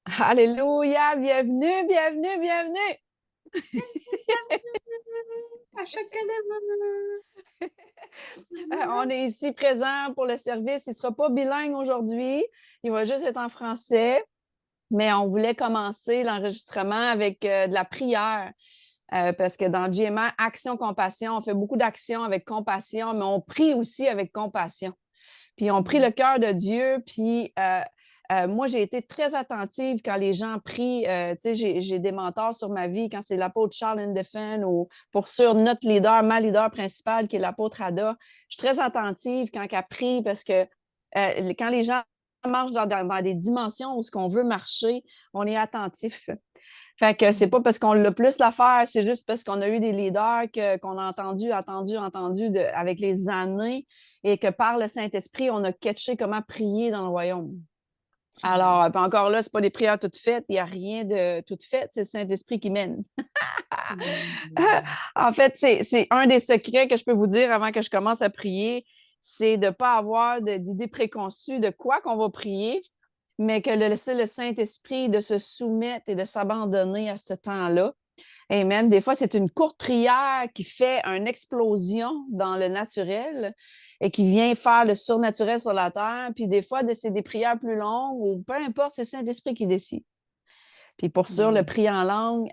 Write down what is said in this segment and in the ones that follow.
Alléluia, bienvenue, bienvenue, bienvenue. À chaque année. On est ici présent pour le service. Il ne sera pas bilingue aujourd'hui. Il va juste être en français. Mais on voulait commencer l'enregistrement avec de la prière. Parce que dans GMA, Action Compassion, on fait beaucoup d'actions avec compassion, mais on prie aussi avec compassion. Puis on prie le cœur de Dieu, puis moi, j'ai été très attentive quand les gens prient. Tu sais, j'ai des mentors sur ma vie, quand c'est l'apôtre Charles Indefen ou pour sûr notre leader, ma leader principale, qui est l'apôtre Ada. Je suis très attentive quand elle prie parce que quand les gens marchent dans des dimensions où ce qu'on veut marcher, on est attentif. Fait que c'est pas parce qu'on l'a plus l'affaire, c'est juste parce qu'on a eu des leaders qu'on a entendu avec les années et que par le Saint-Esprit, on a catché comment prier dans le royaume. Alors, puis encore là, c'est pas des prières toutes faites, il n'y a rien de tout fait, c'est le Saint-Esprit qui mène. En fait, c'est un des secrets que je peux vous dire avant que je commence à prier, c'est de ne pas avoir d'idées préconçues de quoi qu'on va prier, mais que laisser le Saint-Esprit de se soumettre et de s'abandonner à ce temps-là. Et même des fois, c'est une courte prière qui fait une explosion dans le naturel et qui vient faire le surnaturel sur la terre. Puis des fois, c'est des prières plus longues ou peu importe, c'est le Saint-Esprit qui décide. Puis pour sûr, le prier en langue,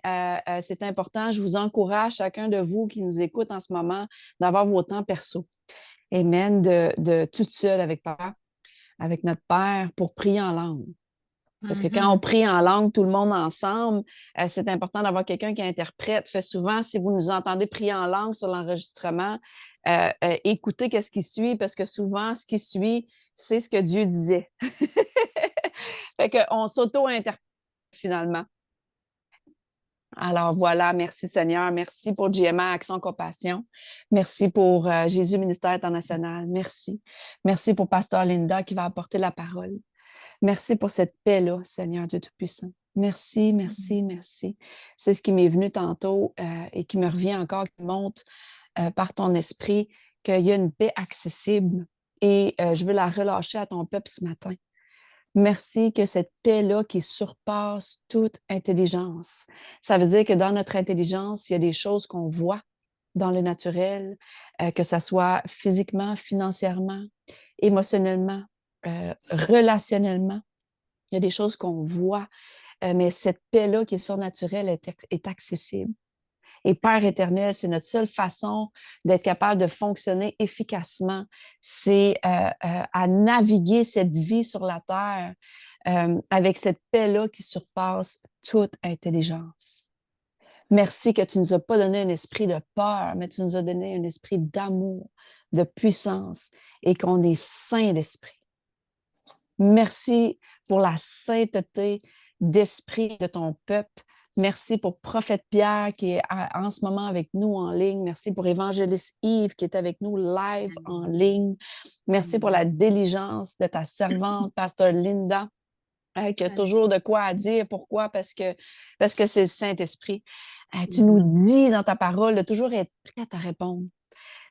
c'est important. Je vous encourage, chacun de vous qui nous écoute en ce moment, d'avoir vos temps perso. Amen, de toute seule avec Papa, avec notre Père, pour prier en langue. Parce que quand on prie en langue, tout le monde ensemble, c'est important d'avoir quelqu'un qui interprète. Fait souvent, si vous nous entendez prier en langue sur l'enregistrement, écoutez qu'est-ce qui suit, parce que souvent, ce qui suit, c'est ce que Dieu disait. Fait qu'on s'auto-interprète finalement. Alors voilà, merci Seigneur, merci pour GMA Action Compassion, merci pour Jésus Ministère International, merci. Merci pour Pasteur Linda qui va apporter la parole. Merci pour cette paix-là, Seigneur Dieu Tout-Puissant. Merci, merci, merci. C'est ce qui m'est venu tantôt et qui me revient encore, qui monte par ton esprit, qu'il y a une paix accessible et je veux la relâcher à ton peuple ce matin. Merci que cette paix-là qui surpasse toute intelligence. Ça veut dire que dans notre intelligence, il y a des choses qu'on voit dans le naturel, que ce soit physiquement, financièrement, émotionnellement, relationnellement. Il y a des choses qu'on voit, mais cette paix-là qui est surnaturelle est accessible. Et Père éternel, c'est notre seule façon d'être capable de fonctionner efficacement. C'est à naviguer cette vie sur la terre avec cette paix-là qui surpasse toute intelligence. Merci que tu ne nous as pas donné un esprit de peur, mais tu nous as donné un esprit d'amour, de puissance et qu'on est saint d'esprit. Merci pour la sainteté d'esprit de ton peuple. Merci pour Prophète Pierre qui est en ce moment avec nous en ligne. Merci pour Évangéliste Yves qui est avec nous live en ligne. Merci pour la diligence de ta servante, Pasteur Linda, qui a toujours de quoi à dire. Pourquoi? Parce que c'est le Saint-Esprit. Tu nous dis dans ta parole de toujours être prête à répondre.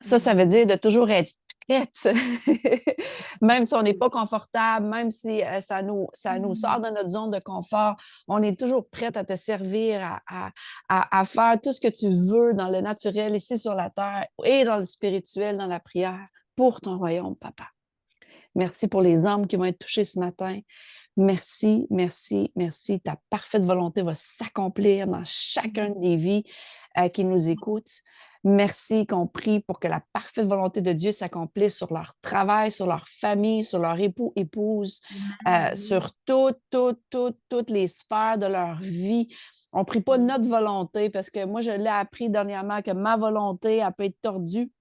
Ça veut dire de toujours être prête. Même si on n'est pas confortable, même si ça nous sort de notre zone de confort, on est toujours prête à te servir, à faire tout ce que tu veux dans le naturel, ici sur la terre, et dans le spirituel, dans la prière, pour ton royaume, Papa. Merci pour les âmes qui vont être touchées ce matin. Merci, merci, merci. Ta parfaite volonté va s'accomplir dans chacune des vies qui nous écoutent. Merci qu'on prie pour que la parfaite volonté de Dieu s'accomplisse sur leur travail, sur leur famille, sur leur époux, épouse, sur toutes les sphères de leur vie. On ne prie pas notre volonté parce que moi, je l'ai appris dernièrement que ma volonté, elle peut être tordue.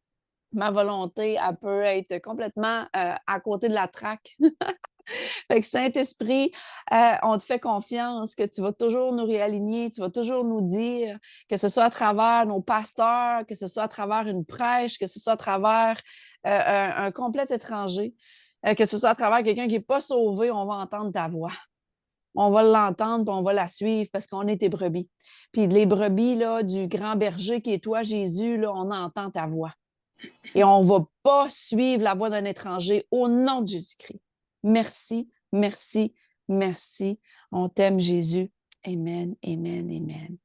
Ma volonté, elle peut être complètement à côté de la traque. Fait que Saint-Esprit, on te fait confiance que tu vas toujours nous réaligner, tu vas toujours nous dire, que ce soit à travers nos pasteurs, que ce soit à travers une prêche, que ce soit à travers un complet étranger, que ce soit à travers quelqu'un qui n'est pas sauvé, on va entendre ta voix. On va l'entendre, puis on va la suivre parce qu'on est tes brebis. Puis les brebis là, du grand berger qui est toi, Jésus, là, on entend ta voix. Et on ne va pas suivre la voix d'un étranger au nom de Jésus-Christ. Merci, merci, Merci. On t'aime, Jésus. Amen, amen, amen.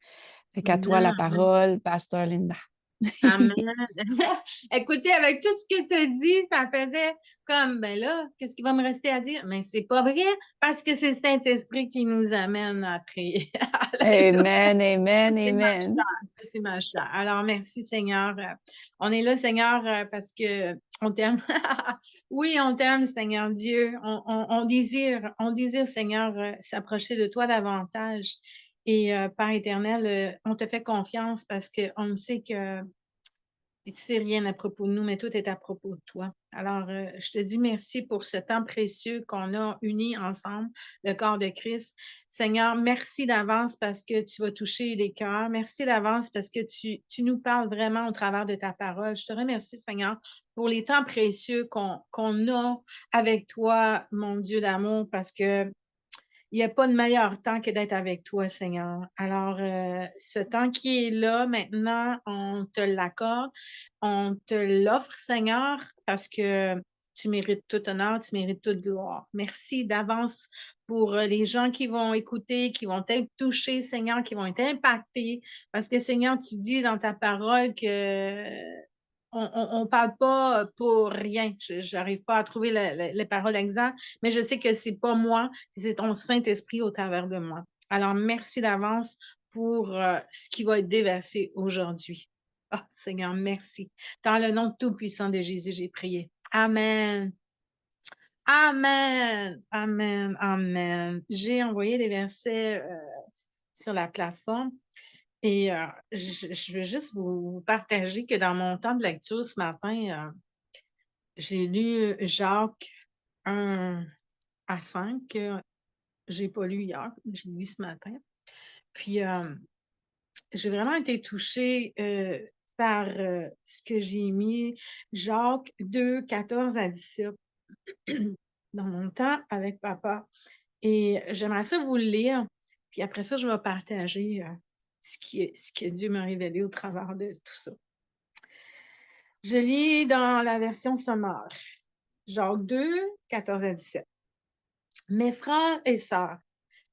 Fait qu'à toi la Amen. parole, Pasteur Linda. Amen. Écoutez, avec tout ce que tu as dit, ça faisait comme, ben là, qu'est-ce qu'il va me rester à dire? Mais c'est pas vrai, parce que c'est le Saint-Esprit qui nous amène à prier. Alléluia. Amen, amen, C'est ma amen. chair, c'est ma chair. Alors, merci Seigneur. On est là, Seigneur, parce que on t'aime. Oui, on t'aime, Seigneur Dieu. On désire, Seigneur, s'approcher de toi davantage. Et Père éternel, on te fait confiance parce qu'on sait que c'est rien à propos de nous, mais tout est à propos de toi. Alors, je te dis merci pour ce temps précieux qu'on a uni ensemble, le corps de Christ. Seigneur, merci d'avance parce que tu vas toucher les cœurs. Merci d'avance parce que tu nous parles vraiment au travers de ta parole. Je te remercie, Seigneur, pour les temps précieux qu'on a avec toi, mon Dieu d'amour, parce que il n'y a pas de meilleur temps que d'être avec toi, Seigneur. Alors, ce temps qui est là maintenant, on te l'accorde, on te l'offre, Seigneur, parce que tu mérites tout honneur, tu mérites toute gloire. Merci d'avance pour les gens qui vont écouter, qui vont être touchés, Seigneur, qui vont être impactés, parce que, Seigneur, tu dis dans ta parole que on parle pas pour rien. J'arrive pas à trouver les paroles exactes, mais je sais que c'est pas moi, c'est ton Saint-Esprit au travers de moi. Alors, merci d'avance pour ce qui va être déversé aujourd'hui. Ah, Seigneur, merci. Dans le nom tout-puissant de Jésus, j'ai prié. Amen. Amen. Amen. Amen. J'ai envoyé des versets sur la plateforme. Et je veux juste vous partager que dans mon temps de lecture ce matin, j'ai lu Jacques 1 à 5. J'ai pas lu hier, j'ai lu ce matin. Puis j'ai vraiment été touchée par ce que j'ai mis, Jacques 2, 14 à 17, dans mon temps avec papa. Et j'aimerais ça vous le lire. Puis après ça, je vais partager ce que Dieu m'a révélé au travers de tout ça. Je lis dans la version sommaire. Jacques 2, 14 à 17. Mes frères et sœurs,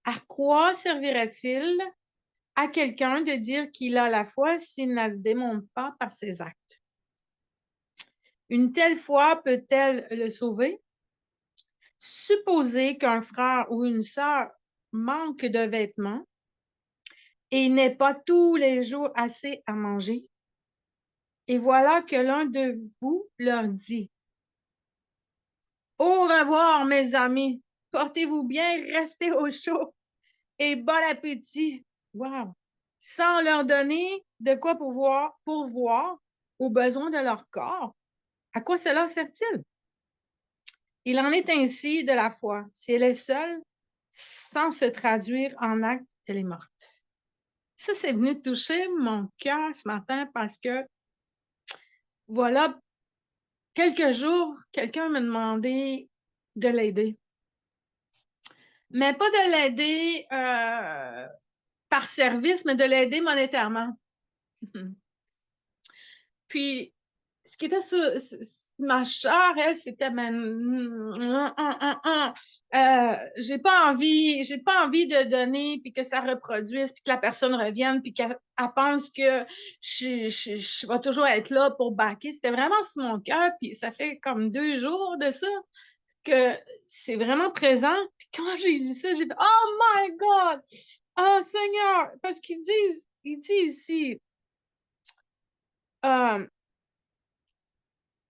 à quoi servirait-il à quelqu'un de dire qu'il a la foi s'il ne la démontre pas par ses actes? Une telle foi peut-elle le sauver? Supposez qu'un frère ou une sœur manque de vêtements et n'ait pas tous les jours assez à manger. Et voilà que l'un de vous leur dit: au revoir, mes amis. Portez-vous bien, restez au chaud et bon appétit. Wow! Sans leur donner de quoi pourvoir aux besoins de leur corps. À quoi cela sert-il? Il en est ainsi de la foi. Si elle est seule, sans se traduire en acte, elle est morte. Ça, c'est venu toucher mon cœur ce matin parce que, voilà, quelques jours, quelqu'un m'a demandé de l'aider. Mais pas de l'aider par service, mais de l'aider monétairement. Puis, ce qui était sur ma chère, elle, c'était j'ai pas envie de donner, puis que ça reproduise, puis que la personne revienne, puis qu'elle pense que je vais toujours être là pour backer. C'était vraiment sur mon cœur, puis ça fait comme 2 jours de ça que c'est vraiment présent. Puis quand j'ai lu ça, j'ai fait Oh my God! Oh Seigneur! Parce il dit ici,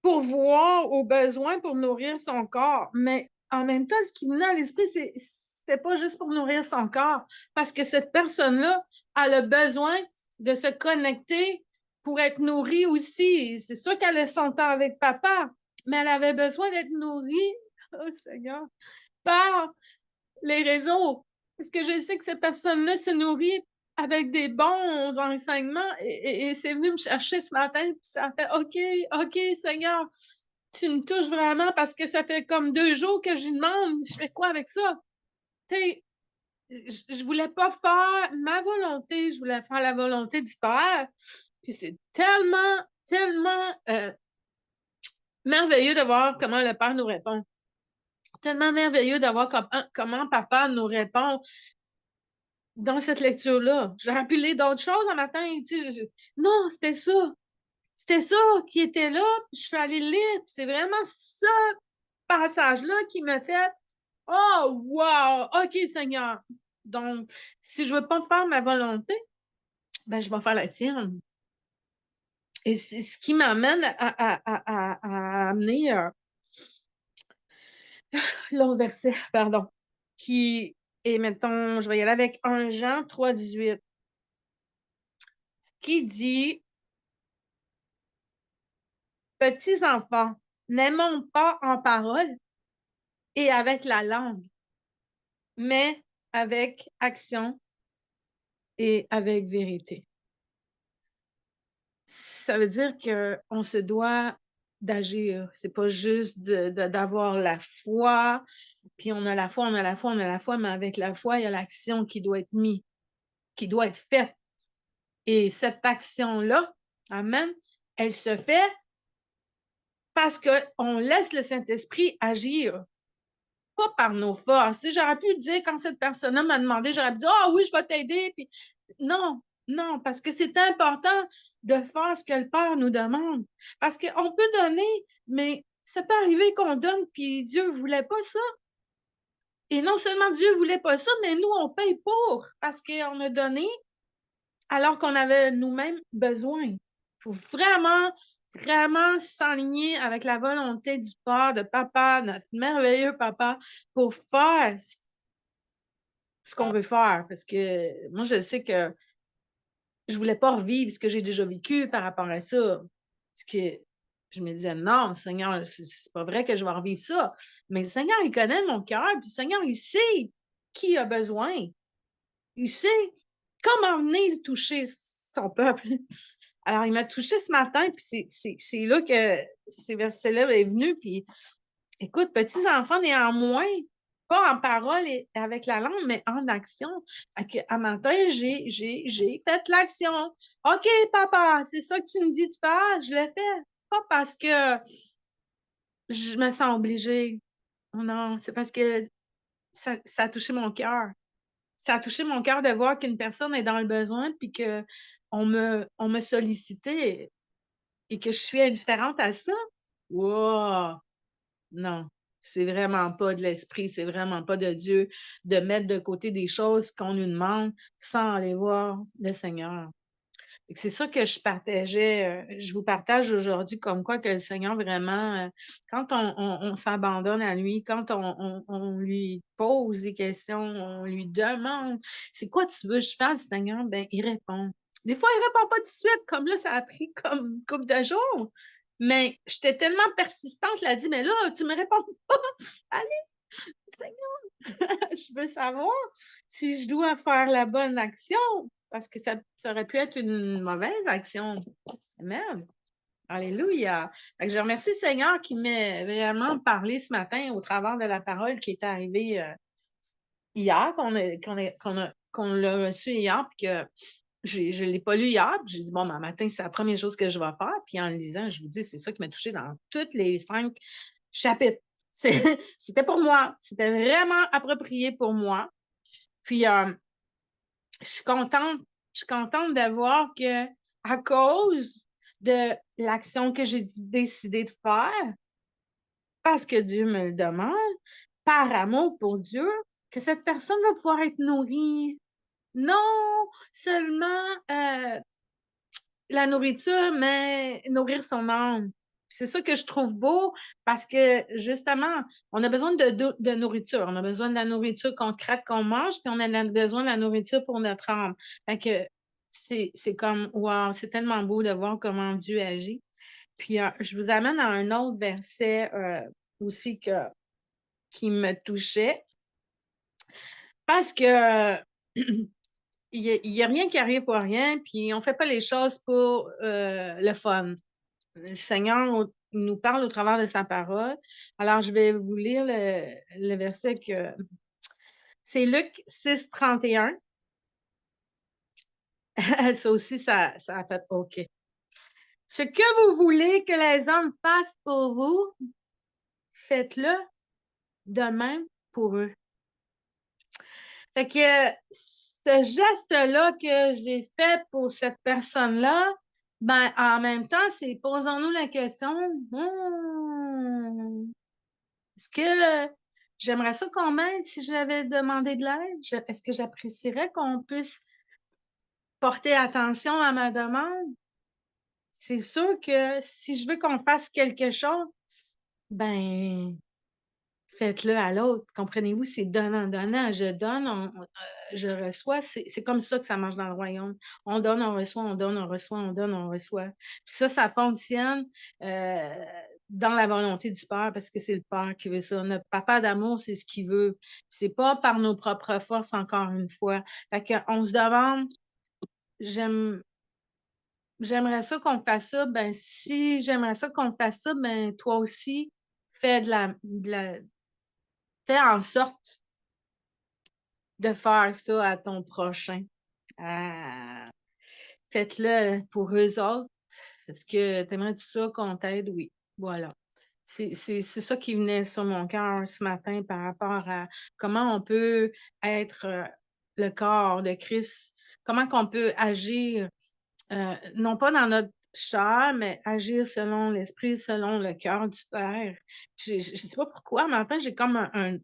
pourvoir aux besoins pour nourrir son corps. Mais en même temps, ce qui me venait à l'esprit, c'était pas juste pour nourrir son corps, parce que cette personne-là a le besoin de se connecter pour être nourrie aussi. C'est sûr qu'elle a son temps avec papa, mais elle avait besoin d'être nourrie, oh Seigneur, par les réseaux. Parce que je sais que cette personne-là se nourrit avec des bons enseignements et c'est venu me chercher ce matin, puis ça fait OK, Seigneur, tu me touches vraiment parce que ça fait comme 2 jours que je demande, je fais quoi avec ça? Tu sais, je voulais pas faire ma volonté, je voulais faire la volonté du Père. Puis c'est tellement merveilleux de voir comment le Père nous répond. tellement merveilleux d'avoir comment papa nous répond dans cette lecture-là. J'aurais pu lire d'autres choses un matin. Non, c'était ça. C'était ça qui était là, puis je suis allée le lire, puis c'est vraiment ce passage-là qui m'a fait « Oh, wow! OK, Seigneur! » Donc, si je veux pas faire ma volonté, ben je vais faire la tienne. Et c'est ce qui m'amène à amener l'autre verset, pardon, qui est, mettons, je vais y aller avec 1 Jean 3,18, qui dit « Petits enfants, n'aimons pas en parole et avec la langue, mais avec action et avec vérité. » Ça veut dire qu'on se doit d'agir. C'est pas juste d'avoir la foi, puis on a la foi, on a la foi, on a la foi, mais avec la foi, il y a l'action qui doit être mise, qui doit être faite. Et cette action-là, amen, elle se fait parce qu'on laisse le Saint-Esprit agir, pas par nos forces. Si j'aurais pu dire, quand cette personne-là m'a demandé, j'aurais pu dire, ah oui, je vais t'aider. Puis... Non, non, parce que c'est important de faire ce que le Père nous demande. Parce qu'on peut donner, mais ça peut arriver qu'on donne, puis Dieu ne voulait pas ça. Et non seulement Dieu ne voulait pas ça, mais nous, on paye pour, parce qu'on a donné alors qu'on avait nous-mêmes besoin. Il faut vraiment, vraiment s'aligner avec la volonté du Père, de Papa, notre merveilleux Papa, pour faire ce qu'on veut faire. Parce que moi, je sais que je voulais pas revivre ce que j'ai déjà vécu par rapport à ça. Parce que je me disais, non, Seigneur, c'est pas vrai que je vais revivre ça. Mais le Seigneur, il connaît mon cœur, puis le Seigneur, il sait qui a besoin. Il sait comment venir toucher son peuple. Alors, il m'a touché ce matin, puis c'est là que ces versets-là est venu. Puis, écoute, petits enfants, néanmoins, pas en parole et avec la langue, mais en action. À matin, j'ai fait l'action. OK, papa, c'est ça que tu me dis de faire, je l'ai fait. Pas parce que je me sens obligée. Non, c'est parce que ça a touché mon cœur. Ça a touché mon cœur de voir qu'une personne est dans le besoin, puis qu'on me sollicitait et que je suis indifférente à ça. Wow! Non, c'est vraiment pas de l'esprit, c'est vraiment pas de Dieu de mettre de côté des choses qu'on nous demande sans aller voir le Seigneur. C'est ça que je partageais, je vous partage aujourd'hui comme quoi que le Seigneur vraiment, quand on s'abandonne à lui, quand on lui pose des questions, on lui demande: «C'est quoi tu veux que je fasse, Seigneur?» Ben, il répond. Des fois, il répond pas tout de suite, comme là, ça a pris comme une couple de jours, mais j'étais tellement persistante, je l'ai dit: «Mais là, tu me réponds pas! Allez, Seigneur, je veux savoir si je dois faire la bonne action!» Parce que ça aurait pu être une mauvaise action. Amen. Alléluia. Fait que je remercie le Seigneur qui m'ait vraiment parlé ce matin au travers de la parole qui est arrivée hier, qu'on l'a reçue hier, puis que je ne l'ai pas lu hier, puis j'ai dit, bon, ben, matin, c'est la première chose que je vais faire. Puis en le lisant, je vous dis, c'est ça qui m'a touchée dans tous les 5 chapitres. C'était pour moi. C'était vraiment approprié pour moi. Puis, je suis contente de voir que à cause de l'action que j'ai décidé de faire, parce que Dieu me le demande, par amour pour Dieu, que cette personne va pouvoir être nourrie. Non seulement la nourriture, mais nourrir son âme. C'est ça que je trouve beau parce que, justement, on a besoin de nourriture. On a besoin de la nourriture concrète qu'on mange, puis on a besoin de la nourriture pour notre âme. Fait que c'est comme, wow, c'est tellement beau de voir comment Dieu agit. Puis, je vous amène à un autre verset aussi qui me touchait parce que il y a rien qui arrive pour rien, puis on fait pas les choses pour le fun. Le Seigneur nous parle au travers de sa parole. Alors, je vais vous lire le verset que c'est Luc 6, 31. Ça aussi, ça a fait OK. Ce que vous voulez que les hommes fassent pour vous, faites-le de même pour eux. Fait que ce geste-là que j'ai fait pour cette personne-là, ben, en même temps, c'est posons-nous la question, est-ce que j'aimerais ça qu'on m'aide si j'avais demandé de l'aide? Est-ce que j'apprécierais qu'on puisse porter attention à ma demande? C'est sûr que si je veux qu'on fasse quelque chose, ben, faites-le à l'autre. Comprenez-vous? C'est donnant-donnant. Je donne, je reçois. C'est comme ça que ça marche dans le royaume. On donne, on reçoit, on donne, on reçoit, on donne, on reçoit. Puis ça fonctionne dans la volonté du Père parce que c'est le Père qui veut ça. Notre papa d'amour, c'est ce qu'il veut. C'est pas par nos propres forces, encore une fois. Fait qu'on se demande, j'aimerais ça qu'on fasse ça. Ben, si j'aimerais ça qu'on fasse ça, ben, toi aussi, fais fais en sorte de faire ça à ton prochain. Faites-le pour eux autres. Est-ce que tu aimerais ça qu'on t'aide? Oui. Voilà. C'est ça qui venait sur mon cœur ce matin par rapport à comment on peut être le corps de Christ, comment qu'on peut agir, non pas dans notre chair, mais agir selon l'esprit, selon le cœur du Père. Je ne sais pas pourquoi, mais enfin, j'ai comme un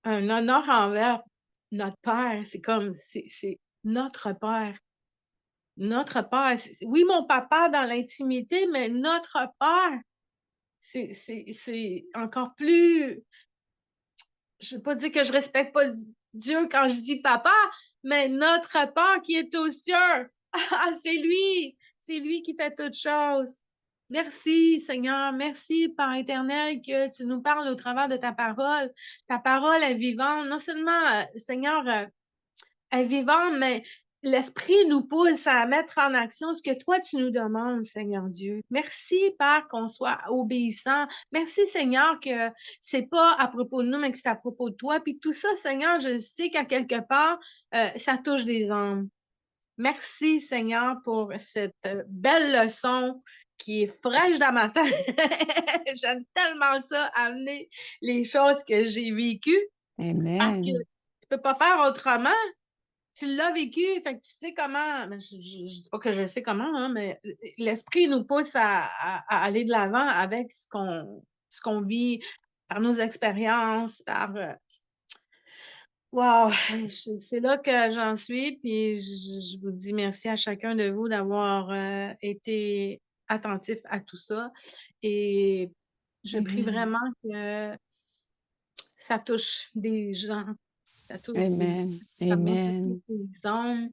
honneur envers notre Père. C'est comme, c'est notre Père. Notre Père. Oui, mon papa dans l'intimité, mais notre Père, c'est encore plus. Je ne veux pas dire que je respecte pas Dieu quand je dis papa, mais notre Père qui est aux cieux. Ah, c'est lui qui fait toutes choses. Merci, Seigneur. Merci, Père éternel, que tu nous parles au travers de ta parole. Ta parole est vivante. Non seulement, Seigneur, est vivante, mais l'Esprit nous pousse à mettre en action ce que toi, tu nous demandes, Seigneur Dieu. Merci, Père, qu'on soit obéissant. Merci, Seigneur, que c'est pas à propos de nous, mais que c'est à propos de toi. Puis tout ça, Seigneur, je sais qu'à quelque part, ça touche des âmes. Merci, Seigneur, pour cette belle leçon qui est fraîche dans ma tête. J'aime tellement ça, amener les choses que j'ai vécues. Parce que Amen. tu peux pas faire autrement. Tu l'as vécu, fait que tu sais comment. Je dis pas que je sais comment, hein, mais l'esprit nous pousse à aller de l'avant avec ce qu'on vit par nos expériences, par. Wow! C'est là que j'en suis, puis je vous dis merci à chacun de vous d'avoir été attentif à tout ça. Et je prie Amen. vraiment que ça touche des gens, ça touche des Amen. personnes, ça touche Amen. des hommes.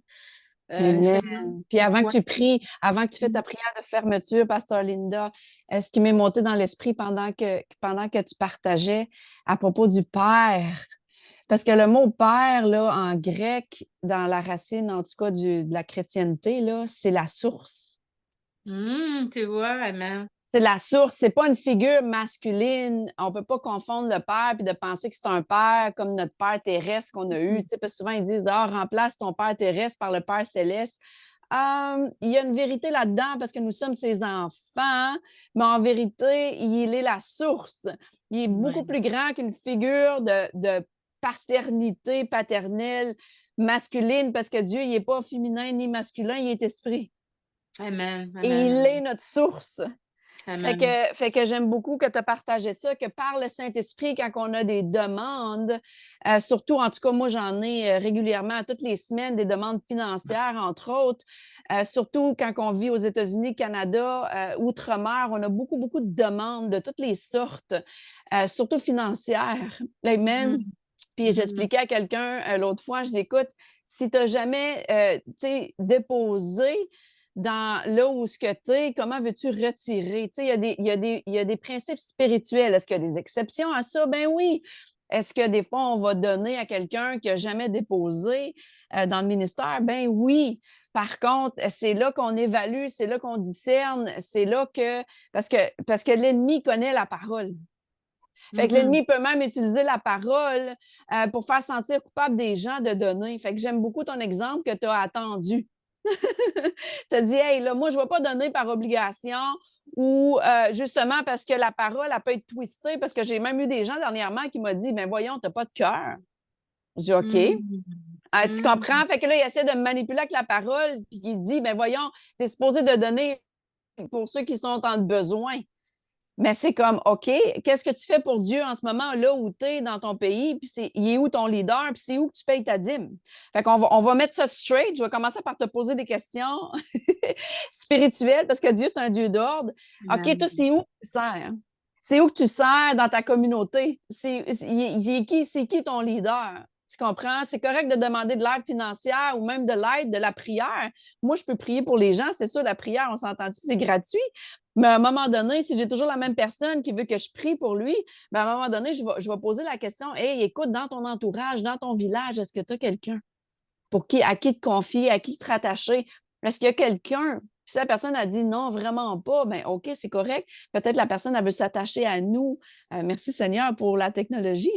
Amen. Seigneur, Puis avant que toi. tu pries, avant que tu fais ta prière de fermeture, Pasteur Linda, ce qui m'est monté dans l'esprit pendant que tu partageais à propos du Père, parce que le mot Père, là, en grec, dans la racine, en tout cas, de la chrétienté, là, c'est la source. Tu vois, amen. C'est la source, c'est pas une figure masculine. On peut pas confondre le père puis de penser que c'est un père comme notre père terrestre qu'on a eu. Tu sais, parce que souvent, ils disent, ah, remplace ton père terrestre par le Père céleste. Il y a une vérité là-dedans parce que nous sommes ses enfants, mais en vérité, il est la source. Il est Ouais. beaucoup plus grand qu'une figure de paternité paternelle masculine parce que Dieu, il n'est pas féminin ni masculin, il est esprit. Amen, Et amen, il est amen, notre source. amen. Fait que j'aime beaucoup que tu as partagé ça, que par le Saint-Esprit, quand on a des demandes, surtout, en tout cas, moi, j'en ai régulièrement, toutes les semaines, des demandes financières, entre autres, surtout quand on vit aux États-Unis, Canada, outre-mer, on a beaucoup, beaucoup de demandes de toutes les sortes, surtout financières. Amen. Mhm, Puis mhm. j'expliquais à quelqu'un l'autre fois, je dis, écoute, si tu n'as jamais déposé dans là où ce que tu es, comment veux-tu retirer? Tu sais, il y a des principes spirituels. Est-ce qu'il y a des exceptions à ça? Ben oui. Est-ce que des fois, on va donner à quelqu'un qui n'a jamais déposé dans le ministère? Ben oui. Par contre, c'est là qu'on évalue, c'est là qu'on discerne, c'est là que. Parce que l'ennemi connaît la parole. Fait que Mhm. l'ennemi peut même utiliser la parole pour faire sentir coupable des gens de donner. Fait que j'aime beaucoup ton exemple que tu as attendu. Tu as dit, hey, là, moi, je ne vais pas donner par obligation ou justement parce que la parole, elle peut être twistée, parce que j'ai même eu des gens dernièrement qui m'ont dit, ben voyons, tu n'as pas de cœur. Je dis, OK. Mm. Tu Mm. comprends? Fait que là, il essaie de me manipuler avec la parole, puis il dit, ben voyons, tu es supposé de donner pour ceux qui sont en besoin. Mais c'est comme, OK, qu'est-ce que tu fais pour Dieu en ce moment, là où tu es dans ton pays, puis il est où ton leader, puis c'est où que tu payes ta dîme? Fait on va mettre ça straight. Je vais commencer par te poser des questions spirituelles, parce que Dieu, c'est un Dieu d'ordre. OK, Amen. toi, c'est où que tu sers? C'est où que tu sers dans ta communauté? C'est qui ton leader? Tu comprends? C'est correct de demander de l'aide financière ou même de l'aide, de la prière. Moi, je peux prier pour les gens, c'est sûr, la prière, on s'entend-tu, c'est gratuit. Mais à un moment donné, si j'ai toujours la même personne qui veut que je prie pour lui, ben à un moment donné, je vais poser la question, hey, écoute, dans ton entourage, dans ton village, est-ce que tu as quelqu'un à qui te confier, à qui te rattacher? Est-ce qu'il y a quelqu'un? Puis si la personne a dit non, vraiment pas, ben OK, c'est correct. Peut-être la personne, elle veut s'attacher à nous. Merci Seigneur pour la technologie.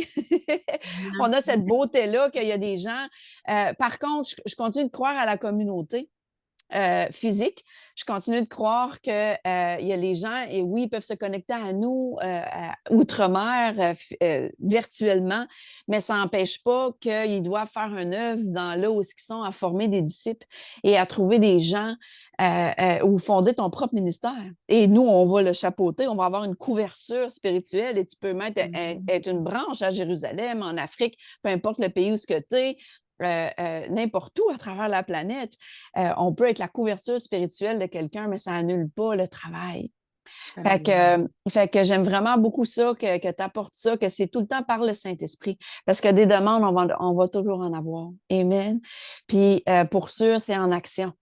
On a cette beauté-là qu'il y a des gens. Par contre, je continue de croire à la communauté. Physique. Je continue de croire qu'il y a les gens, et oui, ils peuvent se connecter à nous outre-mer, virtuellement, mais ça n'empêche pas qu'ils doivent faire une œuvre dans là où ils sont à former des disciples et à trouver des gens ou fonder ton propre ministère. Et nous, on va le chapeauter, on va avoir une couverture spirituelle et tu peux mettre, être une branche à Jérusalem, en Afrique, peu importe le pays où tu es, n'importe où à travers la planète. On peut être la couverture spirituelle de quelqu'un, mais ça annule pas le travail. Fait que j'aime vraiment beaucoup ça, que tu apportes ça, que c'est tout le temps par le Saint-Esprit. Parce que des demandes, on va toujours en avoir. Amen. Puis pour sûr, c'est en action.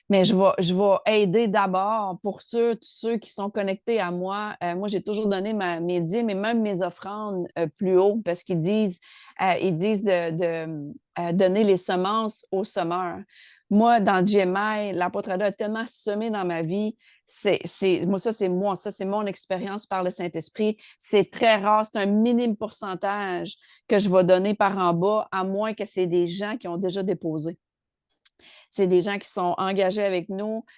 Mais je vais aider d'abord pour tous ceux qui sont connectés à moi. Moi, j'ai toujours donné mes dîmes et même mes offrandes plus haut parce ils disent de donner les semences aux semeurs. Moi, dans GMI, l'apôtre Ada a tellement semé dans ma vie. Moi, ça, c'est mon expérience par le Saint-Esprit. C'est très rare, c'est un minime pourcentage que je vais donner par en bas, à moins que c'est des gens qui ont déjà déposé. C'est des gens qui sont engagés avec nous,